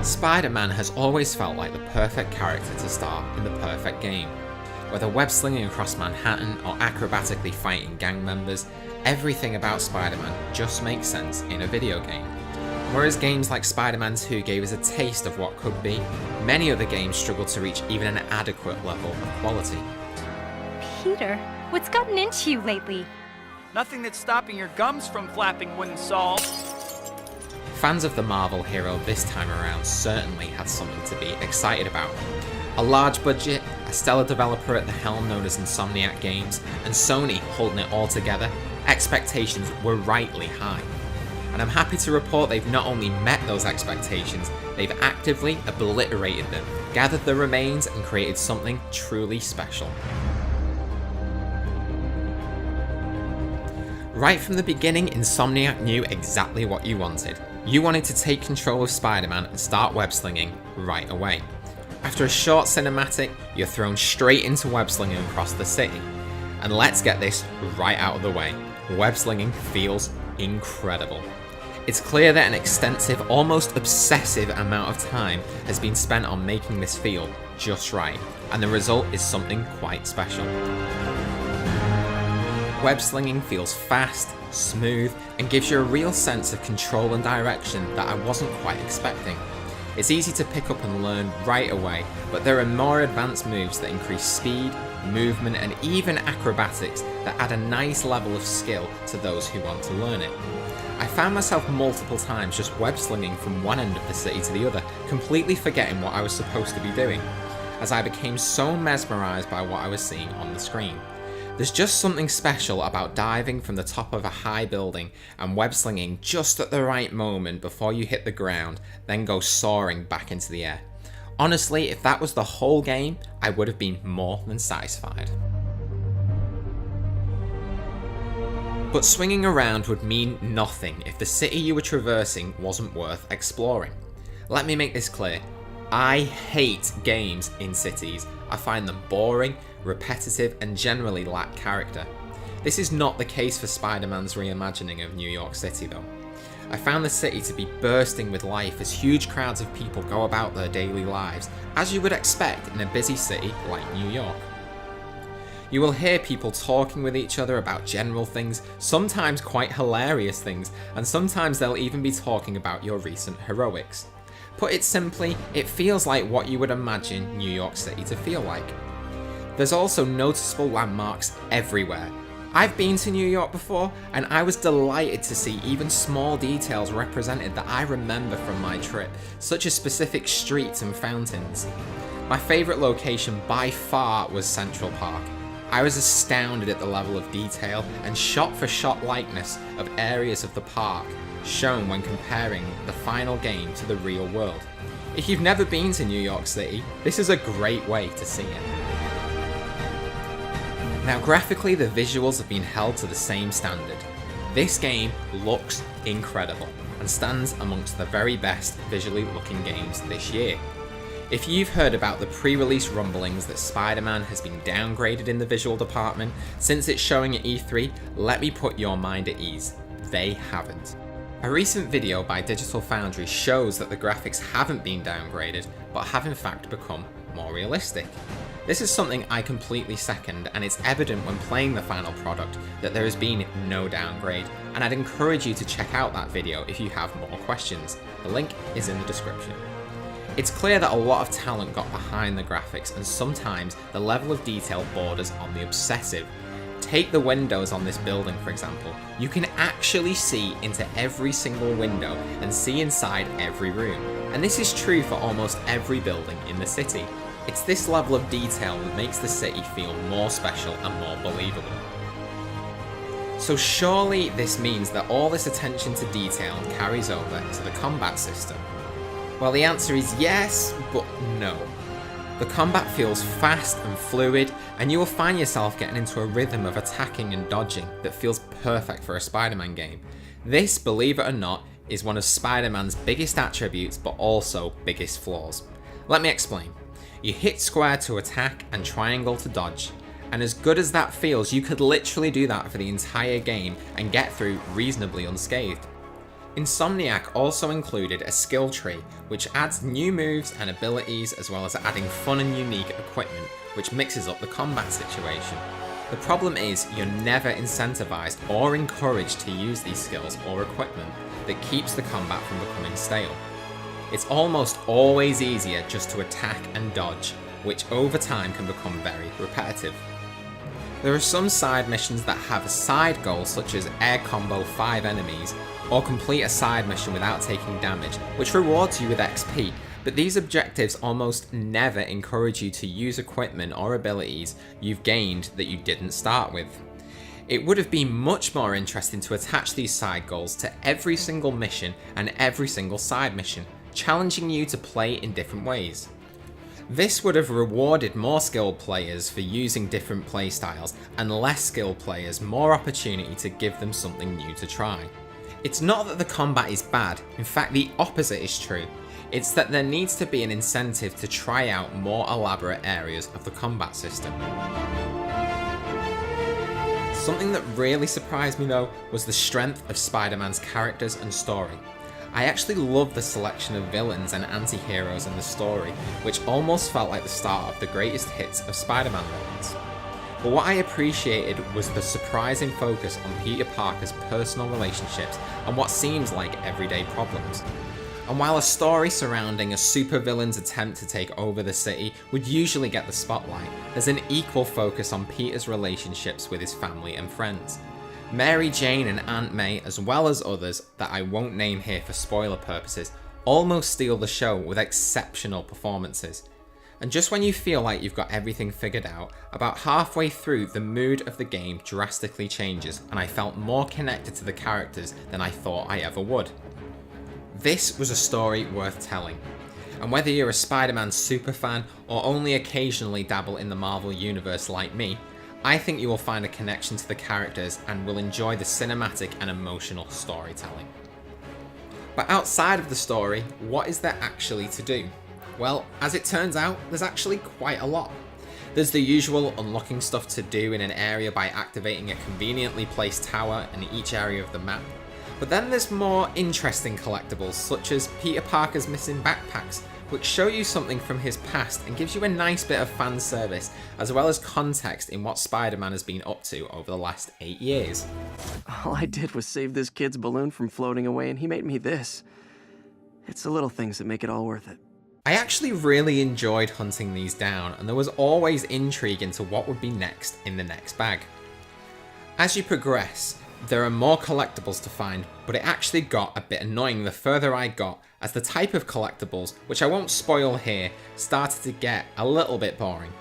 Spider-Man has always felt like the perfect character to star in the perfect game. Whether web-slinging across Manhattan or acrobatically fighting gang members, everything about Spider-Man just makes sense in a video game. Whereas games like Spider-Man 2 gave us a taste of what could be, many other games struggle to reach even an adequate level of quality. Peter, what's gotten into you lately? Nothing that's stopping your gums from flapping wouldn't solve. Fans of the Marvel hero this time around certainly had something to be excited about. A large budget, a stellar developer at the helm known as CGNgames, and Sony holding it all together, expectations were rightly high. And I'm happy to report they've not only met those expectations, they've actively obliterated them, gathered the remains and created something truly special. Right from the beginning, Insomniac knew exactly what you wanted. You wanted to take control of Spider-Man and start web-slinging right away. After a short cinematic, you're thrown straight into web-slinging across the city. And let's get this right out of the way. Web-slinging feels incredible. It's clear that an extensive, almost obsessive amount of time has been spent on making this feel just right, and the result is something quite special. Web-slinging feels fast, smooth, and gives you a real sense of control and direction that I wasn't quite expecting. It's easy to pick up and learn right away, but there are more advanced moves that increase speed, movement, and even acrobatics that add a nice level of skill to those who want to learn it. I found myself multiple times just web-slinging from one end of the city to the other, completely forgetting what I was supposed to be doing, as I became so mesmerised by what I was seeing on the screen. There's just something special about diving from the top of a high building and web-slinging just at the right moment before you hit the ground, then go soaring back into the air. Honestly, if that was the whole game, I would have been more than satisfied. But swinging around would mean nothing if the city you were traversing wasn't worth exploring. Let me make this clear. I hate games in cities. I find them boring, repetitive, and generally lack character. This is not the case for Spider-Man's reimagining of New York City though. I found the city to be bursting with life as huge crowds of people go about their daily lives, as you would expect in a busy city like New York. You will hear people talking with each other about general things, sometimes quite hilarious things, and sometimes they'll even be talking about your recent heroics. Put it simply, it feels like what you would imagine New York City to feel like. There's also noticeable landmarks everywhere. I've been to New York before, and I was delighted to see even small details represented that I remember from my trip, such as specific streets and fountains. My favourite location by far was Central Park. I was astounded at the level of detail and shot-for-shot likeness of areas of the park shown when comparing the final game to the real world. If you've never been to New York City, this is a great way to see it. Now graphically, the visuals have been held to the same standard. This game looks incredible and stands amongst the very best visually looking games this year. If you've heard about the pre-release rumblings that Spider-Man has been downgraded in the visual department since its showing at E3, let me put your mind at ease. They haven't. A recent video by Digital Foundry shows that the graphics haven't been downgraded, but have in fact become more realistic. This is something I completely second, and it's evident when playing the final product that there has been no downgrade, and I'd encourage you to check out that video if you have more questions. The link is in the description. It's clear that a lot of talent got behind the graphics, and sometimes the level of detail borders on the obsessive. Take the windows on this building for example. You can actually see into every single window and see inside every room. And this is true for almost every building in the city. It's this level of detail that makes the city feel more special and more believable. So surely this means that all this attention to detail carries over to the combat system. Well, the answer is yes, but no. The combat feels fast and fluid, and you will find yourself getting into a rhythm of attacking and dodging that feels perfect for a Spider-Man game. This, believe it or not, is one of Spider-Man's biggest attributes, but also biggest flaws. Let me explain. You hit square to attack and triangle to dodge, and as good as that feels, you could literally do that for the entire game and get through reasonably unscathed. Insomniac also included a skill tree, which adds new moves and abilities as well as adding fun and unique equipment, which mixes up the combat situation. The problem is you're never incentivized or encouraged to use these skills or equipment that keeps the combat from becoming stale. It's almost always easier just to attack and dodge, which over time can become very repetitive. There are some side missions that have a side goal such as air combo 5 enemies, or complete a side mission without taking damage, which rewards you with XP, but these objectives almost never encourage you to use equipment or abilities you've gained that you didn't start with. It would have been much more interesting to attach these side goals to every single mission and every single side mission, challenging you to play in different ways. This would have rewarded more skilled players for using different playstyles and less skilled players more opportunity to give them something new to try. It's not that the combat is bad, in fact the opposite is true. It's that there needs to be an incentive to try out more elaborate areas of the combat system. Something that really surprised me though was the strength of Spider-Man's characters and story. I actually love the selection of villains and anti-heroes in the story, which almost felt like the start of the greatest hits of Spider-Man villains. But what I appreciated was the surprising focus on Peter Parker's personal relationships and what seems like everyday problems. And while a story surrounding a supervillain's attempt to take over the city would usually get the spotlight, there's an equal focus on Peter's relationships with his family and friends. Mary Jane and Aunt May, as well as others that I won't name here for spoiler purposes, almost steal the show with exceptional performances. And just when you feel like you've got everything figured out, about halfway through the mood of the game drastically changes and I felt more connected to the characters than I thought I ever would. This was a story worth telling, and whether you're a Spider-Man superfan or only occasionally dabble in the Marvel universe like me, I think you will find a connection to the characters and will enjoy the cinematic and emotional storytelling. But outside of the story, what is there actually to do? Well, as it turns out, there's actually quite a lot. There's the usual unlocking stuff to do in an area by activating a conveniently placed tower in each area of the map. But then there's more interesting collectibles such as Peter Parker's missing backpacks, which show you something from his past and gives you a nice bit of fan service as well as context in what Spider-Man has been up to over the last 8 years. All I did was save this kid's balloon from floating away and he made me this. It's the little things that make it all worth it. I actually really enjoyed hunting these down, and there was always intrigue into what would be next in the next bag. As you progress, there are more collectibles to find, but it actually got a bit annoying the further I got, as the type of collectibles, which I won't spoil here, started to get a little bit boring.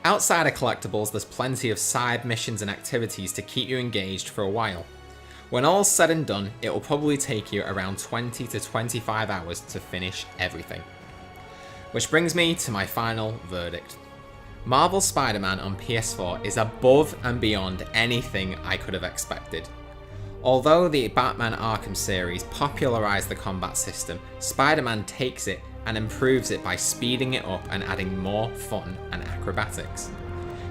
Outside of collectibles, there's plenty of side missions and activities to keep you engaged for a while. When all's said and done, it will probably take you around 20 to 25 hours to finish everything. Which brings me to my final verdict. Marvel Spider-Man on PS4 is above and beyond anything I could have expected. Although the Batman Arkham series popularised the combat system, Spider-Man takes it and improves it by speeding it up and adding more fun and acrobatics.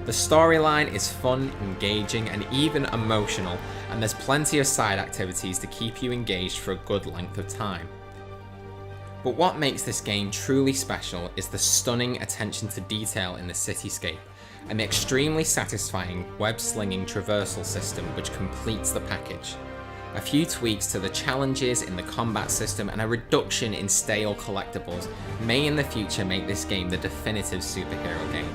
The storyline is fun, engaging and even emotional, and there's plenty of side activities to keep you engaged for a good length of time. But what makes this game truly special is the stunning attention to detail in the cityscape, and the extremely satisfying web-slinging traversal system which completes the package. A few tweaks to the challenges in the combat system and a reduction in stale collectibles may in the future make this game the definitive superhero game.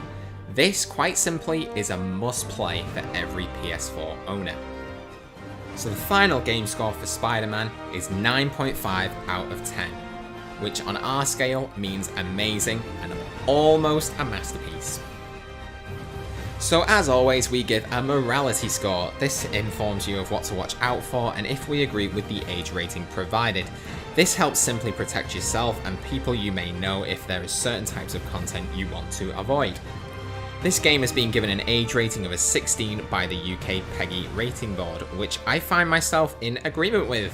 This, quite simply, is a must-play for every PS4 owner. So the final game score for Spider-Man is 9.5 out of 10. Which on our scale means amazing and almost a masterpiece. So as always, we give a morality score. This informs you of what to watch out for and if we agree with the age rating provided. This helps simply protect yourself and people you may know if there is certain types of content you want to avoid. This game has been given an age rating of a 16 by the UK PEGI rating board, which I find myself in agreement with.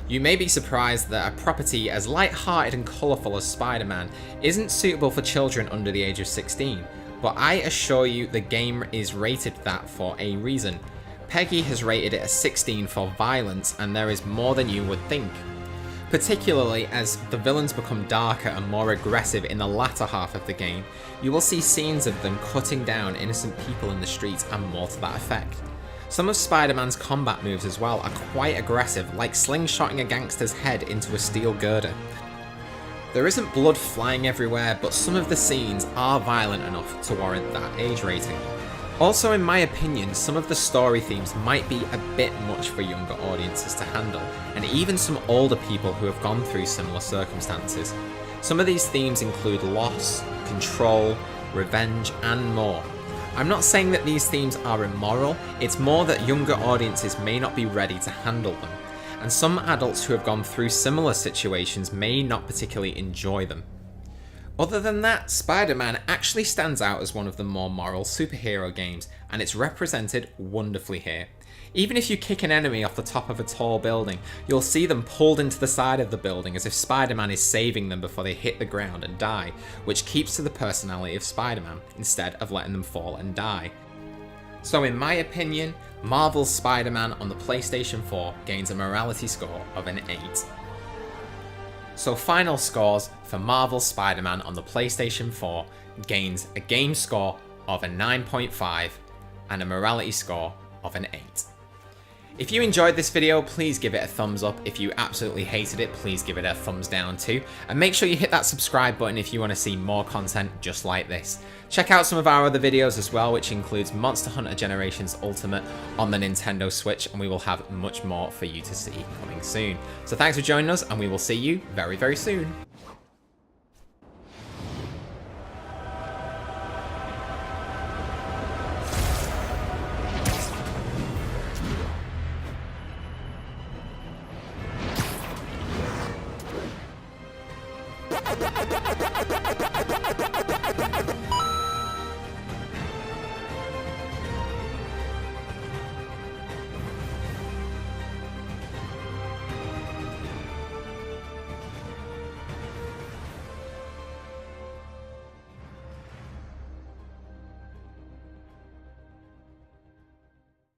You may be surprised that a property as light-hearted and colourful as Spider-Man isn't suitable for children under the age of 16, but I assure you the game is rated that for a reason. PEGI has rated it a 16 for violence, and there is more than you would think. Particularly as the villains become darker and more aggressive in the latter half of the game, you will see scenes of them cutting down innocent people in the streets and more to that effect. Some of Spider-Man's combat moves as well are quite aggressive, like slingshotting a gangster's head into a steel girder. There isn't blood flying everywhere, but some of the scenes are violent enough to warrant that age rating. Also, in my opinion, some of the story themes might be a bit much for younger audiences to handle, and even some older people who have gone through similar circumstances. Some of these themes include loss, control, revenge, and more. I'm not saying that these themes are immoral, it's more that younger audiences may not be ready to handle them, and some adults who have gone through similar situations may not particularly enjoy them. Other than that, Spider-Man actually stands out as one of the more moral superhero games, and it's represented wonderfully here. Even if you kick an enemy off the top of a tall building, you'll see them pulled into the side of the building as if Spider-Man is saving them before they hit the ground and die, which keeps to the personality of Spider-Man, instead of letting them fall and die. So in my opinion, Marvel's Spider-Man on the PlayStation 4 gains a morality score of an 8. So final scores for Marvel's Spider-Man on the PlayStation 4 gains a game score of a 9.5 and a morality score of an 8. If you enjoyed this video, please give it a thumbs up. If you absolutely hated it, please give it a thumbs down too. And make sure you hit that subscribe button if you want to see more content just like this. Check out some of our other videos as well, which includes Monster Hunter Generations Ultimate on the Nintendo Switch, and we will have much more for you to see coming soon. So thanks for joining us, and we will see you very, very soon. Ha ha ha ha ha ha!